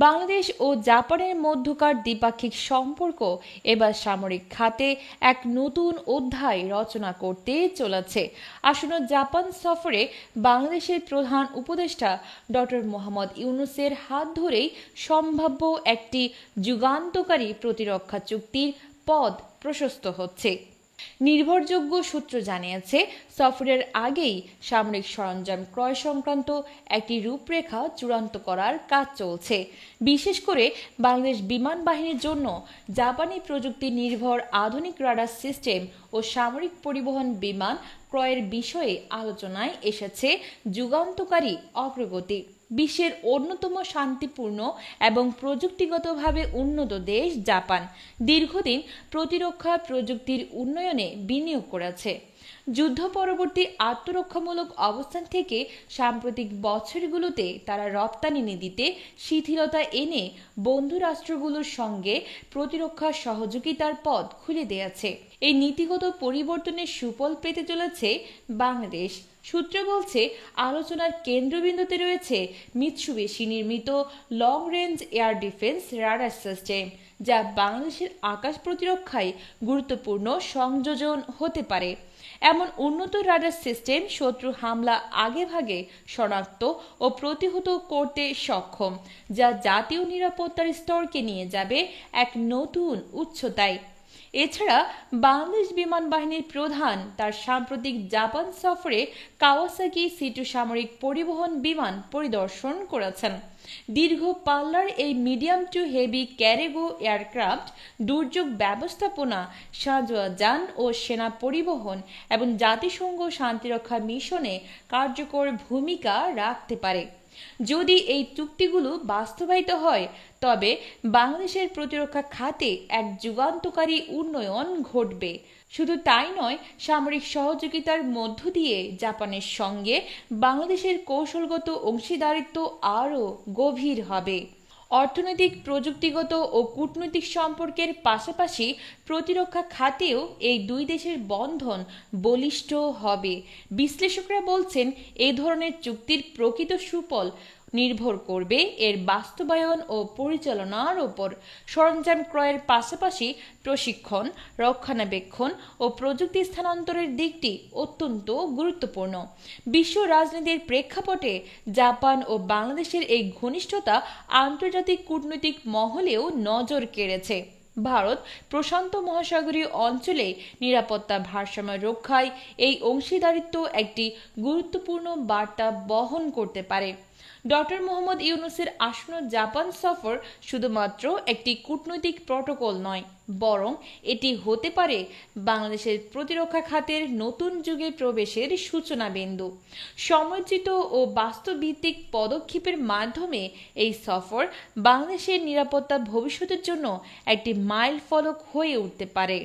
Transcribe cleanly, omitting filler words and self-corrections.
বাংলাদেশ ও জাপানের মধ্যকার দ্বিপাক্ষিক সম্পর্ক এবার সামরিক খাতে এক নতুন অধ্যায় রচনা করতে চলেছে। আসন্ন জাপান সফরে বাংলাদেশের প্রধান উপদেষ্টা ডক্টর মোহাম্মদ ইউনূসের হাত ধরেই সম্ভাব্য একটি যুগান্তকারী প্রতিরক্ষা চুক্তির পথ প্রশস্ত হচ্ছে। নির্ভরযোগ্য সূত্র জানিয়েছে, সফরের আগেই সামরিক সরঞ্জাম ক্রয় সংক্রান্ত একটি রূপরেখা চূড়ান্ত করার কাজ চলছে। বিশেষ করে বাংলাদেশ বিমান বাহিনীর জন্য জাপানি প্রযুক্তি নির্ভর আধুনিক রাডার সিস্টেম ও সামরিক পরিবহন বিমান ক্রয়ের বিষয়ে আলোচনায় এসেছে যুগান্তকারী অগ্রগতি। বিশ্বের অন্যতম শান্তিপূর্ণ এবং প্রযুক্তিগতভাবে উন্নত দেশ জাপান দীর্ঘদিন প্রতিরক্ষা প্রযুক্তির উন্নয়নে বিনিয়োগ করেছে। যুদ্ধ পরবর্তী আত্মরক্ষামূলক অবস্থান থেকে সাম্প্রতিক বছরগুলোতে তারা রপ্তানি নীতিতে শিথিলতা এনে বন্ধু রাষ্ট্রগুলোর সঙ্গে প্রতিরক্ষা সহযোগিতার পথ খুলে দিয়েছে। এই নীতিগত পরিবর্তনের সুফল পেতে চলেছে বাংলাদেশ। সূত্র বলছে, আলোচনার কেন্দ্রবিন্দুতে রয়েছে মিৎসুবিশি নির্মিত long range air defence radar system, যা বাংলাদেশের আকাশ প্রতিরক্ষায় গুরুত্বপূর্ণ সংযোজন হতে পারে। এমন উন্নত রাডার সিস্টেম শত্রু হামলা আগেভাগে শনাক্ত ও প্রতিহত করতে সক্ষম, যা জাতীয় নিরাপত্তার স্তরকে নিয়ে যাবে এক নতুন উচ্চতায়। এছাড়া বাংলাদেশ বিমান বাহিনীর প্রধান তার সাম্প্রতিক জাপান সফরে কাওয়াসাকি C2 সামরিক পরিবহন বিমান পরিদর্শন করেছেন। দীর্ঘ পাল্লার এই মিডিয়াম টু হেভি ক্যারিগো এয়ারক্রাফট দুর্যোগ ব্যবস্থাপনা, সাঁজোয়া যান ও সেনা পরিবহন এবং জাতিসংঘ শান্তিরক্ষা মিশনে কার্যকর ভূমিকা রাখতে পারে। যদি এই চুক্তিগুলো বাস্তবায়িত হয়, তবে বাংলাদেশের প্রতিরক্ষা খাতে এক যুগান্তকারী উন্নয়ন ঘটবে। শুধু তাই নয়, সামরিক সহযোগিতার মধ্য দিয়ে জাপানের সঙ্গে বাংলাদেশের কৌশলগত অংশীদারিত্ব আরও গভীর হবে। অর্থনৈতিক, প্রযুক্তিগত ও কূটনৈতিক সম্পর্কের পাশাপাশি প্রতিরক্ষা খাতেও এই দুই দেশের বন্ধন বলিষ্ঠ হবে। বিশ্লেষকরা বলছেন, এই ধরনের চুক্তির প্রকৃত সুফল নির্ভর করবে এর বাস্তবায়ন ও পরিচালনার ওপর। সরঞ্জাম ক্রয়ের পাশাপাশি প্রশিক্ষণ, রক্ষণাবেক্ষণ ও প্রযুক্তি স্থানান্তরের দিকটি অত্যন্ত গুরুত্বপূর্ণ। বিশ্ব রাজনীতির প্রেক্ষাপটে জাপান ও বাংলাদেশের এই ঘনিষ্ঠতা আন্তর্জাতিক কূটনৈতিক মহলেও নজর কেড়েছে। ভারত প্রশান্ত মহাসাগরীয় অঞ্চলে নিরাপত্তা ভারসাম্য রক্ষায় এই অংশীদারিত্ব একটি গুরুত্বপূর্ণ বার্তা বহন করতে পারে। ডক্টর মোহাম্মদ ইউনূসের আসন্ন জাপান সফর শুধুমাত্র একটি কূটনৈতিক প্রটোকল নয়, বরং এটি হতে পারে বাংলাদেশের প্রতিরক্ষা খাতের নতুন যুগে প্রবেশের সূচনা বিন্দু। সময়োচিত ও বাস্তবভিত্তিক পদক্ষেপের মাধ্যমে এই সফর বাংলাদেশের নিরাপত্তা ভবিষ্যতের জন্য একটি মাইলফলক হয়ে উঠতে পারে।